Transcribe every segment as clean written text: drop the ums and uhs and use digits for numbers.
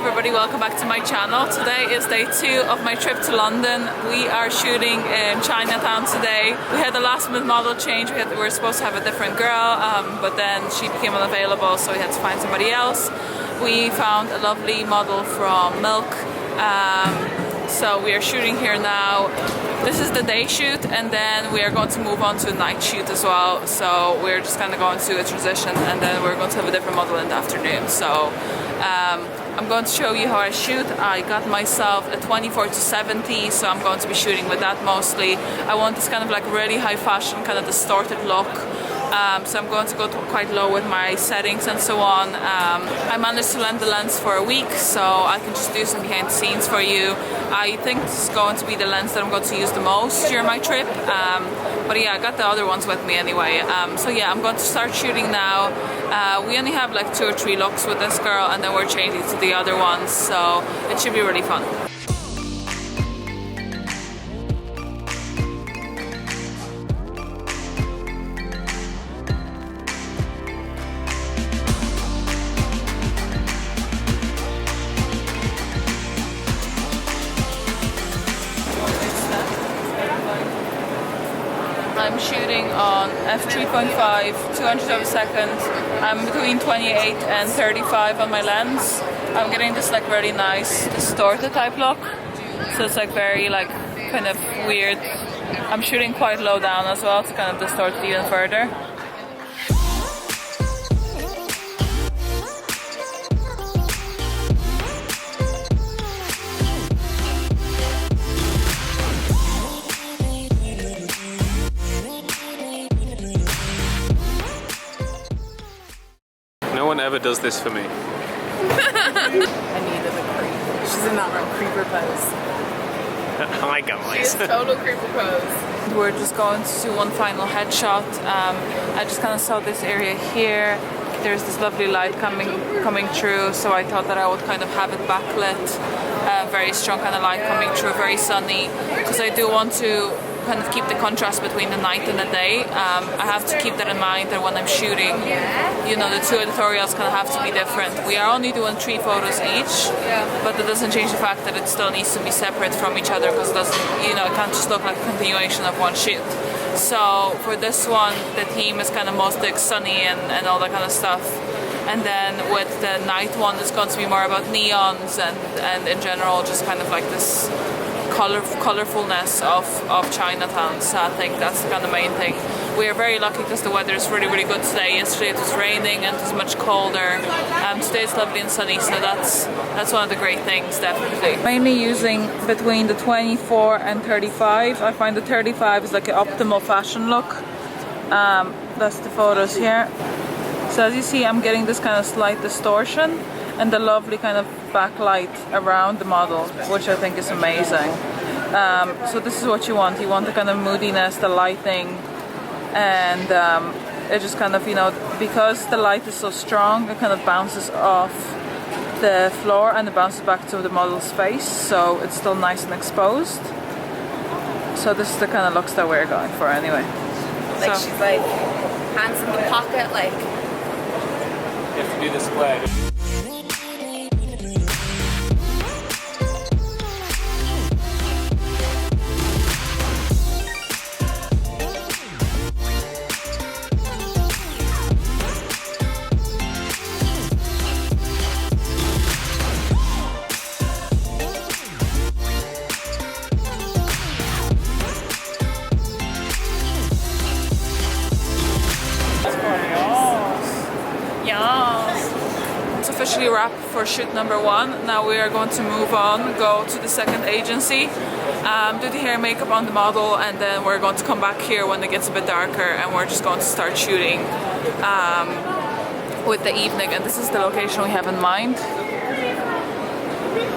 everybody, welcome back to my channel. Today is day 2 of my trip to London. We are shooting in Chinatown today. We had a last minute model change. We were supposed to have a different girl, but then she became unavailable, so we had to find somebody else. We found a lovely model from Milk. So we are shooting here now. This is the day shoot, and then we are going to move on to a night shoot as well. So we're just kind of going to a transition, and then we're going to have a different model in the afternoon. So I'm going to show you how I shoot. I got myself a 24-70, so I'm going to be shooting with that mostly. I want this kind of like really high fashion, kind of distorted look. So I'm going to go quite low with my settings and so on. I managed to lend the lens for a week, so I can just do some behind the scenes for you. I think this is going to be the lens that I'm going to use the most during my trip. But yeah, I got the other ones with me anyway. So yeah, I'm going to start shooting now. We only have like 2 or 3 looks with this girl, and then we're changing to the other ones, so it should be really fun. I'm shooting on f3.5, 200 of a second. I'm between 28 and 35 on my lens. I'm getting this like really nice distorted type look. So it's like very like kind of weird. I'm shooting quite low down as well to kind of distort it even further. No one ever does this for me. I needed a creep. She's in that real creeper pose. Hi guys. She's total creeper pose. We're just going to do one final headshot. I just kind of saw this area here. There's this lovely light coming through, so I thought that I would kind of have it backlit. Very strong kind of light coming through, very sunny, because I do want to kind of keep the contrast between the night and the day. I have to keep that in mind that when I'm shooting, you know, the 2 editorials kind of have to be different. We are only doing 3 photos each, but that doesn't change the fact that it still needs to be separate from each other, because it doesn't, you know, it can't just look like a continuation of one shoot. So for this one, the theme is kind of mostly sunny and all that kind of stuff. And then with the night one, it's going to be more about neons and in general just kind of like this colorfulness of Chinatown. So I think that's the kind of main thing. We are very lucky because the weather is really, really good today. Yesterday it was raining and it was much colder. Today it's lovely and sunny, so that's one of the great things, definitely. Mainly using between the 24 and 35. I find the 35 is like an optimal fashion look. That's the photos here. So as you see, I'm getting this kind of slight distortion and the lovely kind of backlight around the model, which I think is amazing. So this is what you want. You want the kind of moodiness, the lighting, and it just kind of, you know, because the light is so strong, it kind of bounces off the floor and it bounces back to the model's face, so it's still nice and exposed. So this is the kind of looks that we're going for anyway. Like so, she's like, hands in the pocket, like. You have to do this way. It's officially wrapped for shoot number 1. Now we are going to move on, go to the second agency, do the hair and makeup on the model, and then we're going to come back here when it gets a bit darker and we're just going to start shooting with the evening. And this is the location we have in mind.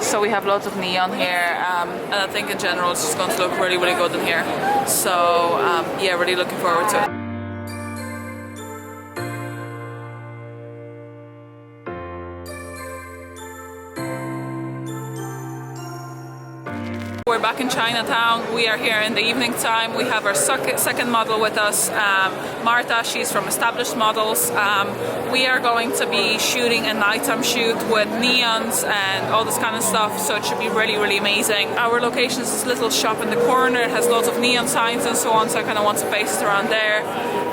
So we have lots of neon here, and I think in general it's just going to look really, really good in here. So yeah, really looking forward to it. We're back in Chinatown. We are here in the evening time. We have our second model with us, Marta. She's from Established Models. We are going to be shooting a nighttime shoot with neons and all this kind of stuff, so it should be really, really amazing. Our location is this little shop in the corner. It has lots of neon signs and so on, so I kind of want to base it around there.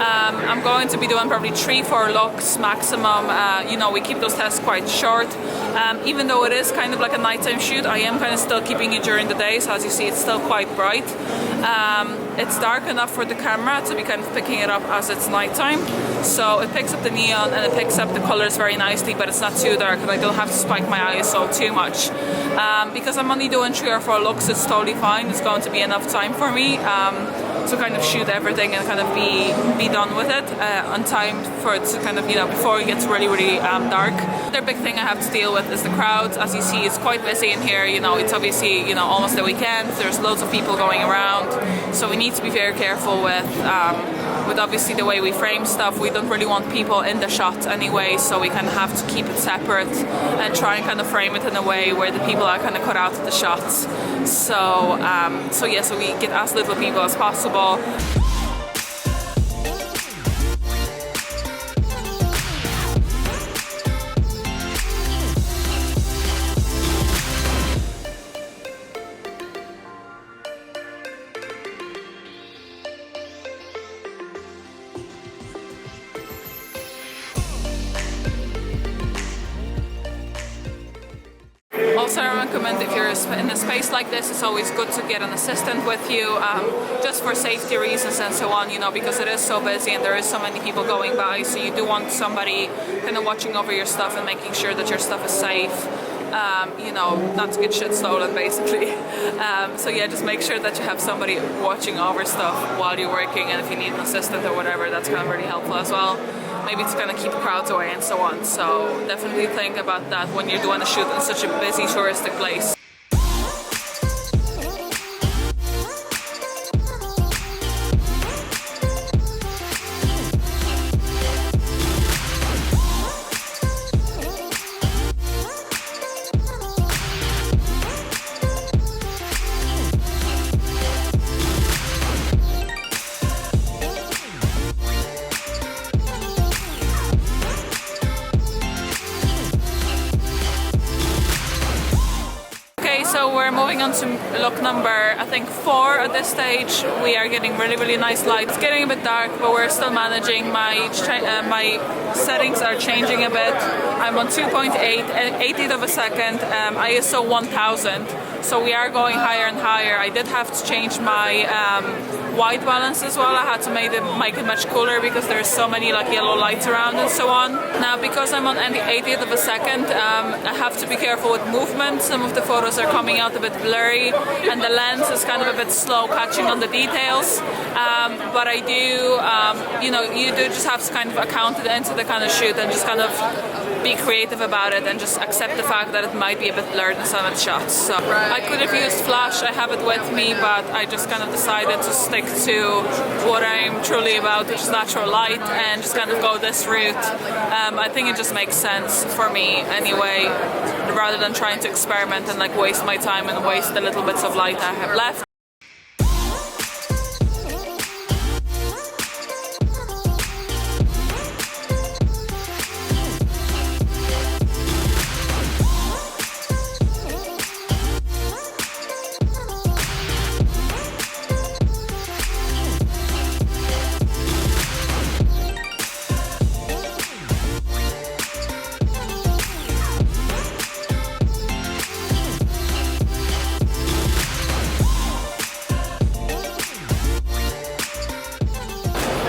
I'm going to be doing probably 3-4 looks maximum. You know, we keep those tests quite short. Even though it is kind of like a nighttime shoot, I am kind of still keeping it during the day, so as you see it's still quite bright. It's dark enough for the camera to be kind of picking it up as it's nighttime, so it picks up the neon and it picks up the colors very nicely, but it's not too dark and I don't have to spike my ISO too much. Because I'm only doing 3 or 4 looks, it's totally fine. It's going to be enough time for me to kind of shoot everything and kind of be done with it on time for it to kind of, you know, before it gets really, really dark. The big thing I have to deal with is the crowds. As you see, it's quite busy in here. You know, it's obviously, you know, almost the weekend. There's loads of people going around, so we need to be very careful with obviously the way we frame stuff. We don't really want people in the shot anyway, so we kind of have to keep it separate and try and kind of frame it in a way where the people are kind of cut out of the shots. So so we get as little people as possible. Also, I recommend if you're in a space like this, it's always good to get an assistant with you, just for safety reasons and so on, you know, because it is so busy and there is so many people going by, so you do want somebody kind of watching over your stuff and making sure that your stuff is safe, you know, not to get shit stolen basically. So yeah, just make sure that you have somebody watching over stuff while you're working, and if you need an assistant or whatever, that's kind of really helpful as well. Maybe to kind of keep crowds away and so on. So definitely think about that when you're doing a shoot in such a busy touristic place. So we're moving on to look number, I think 4 at this stage. We are getting really, really nice light. It's getting a bit dark, but we're still managing. My settings are changing a bit. I'm on 2.8, 80th of a second, ISO 1000. So we are going higher and higher. I did have to change my white balance as well. I had to make it much cooler because there's so many like yellow lights around and so on. Now because I'm on 80th of a second, I have to be careful with movement. Some of the photos are coming out a bit blurry and the lens is kind of a bit slow catching on the details. But I do, you know, you do just have to kind of account it into the kind of shoot and just kind of be creative about it and just accept the fact that it might be a bit blurred in some of the shots. So I could have used flash, I have it with me, but I just kind of decided to stick to what I'm truly about, which is natural light, and just kind of go this route. I think it just makes sense for me anyway, rather than trying to experiment and like waste my time and waste the little bits of light I have left.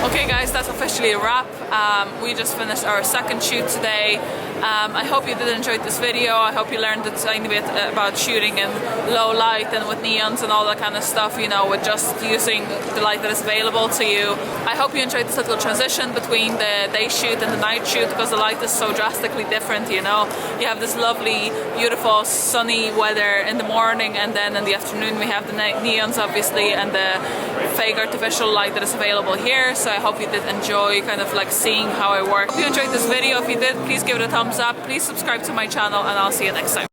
Okay guys, that's officially a wrap. We just finished our second shoot today. I hope you did enjoy this video. I hope you learned a tiny bit about shooting in low light and with neons and all that kind of stuff, you know, with just using the light that is available to you. I hope you enjoyed this little transition between the day shoot and the night shoot, because the light is so drastically different, you know. You have this lovely, beautiful, sunny weather in the morning, and then in the afternoon we have the neons obviously and the fake artificial light that is available here. So I hope you did enjoy kind of like seeing how I work. If you enjoyed this video, if you did, please give it a thumbs up. Please subscribe to my channel and I'll see you next time.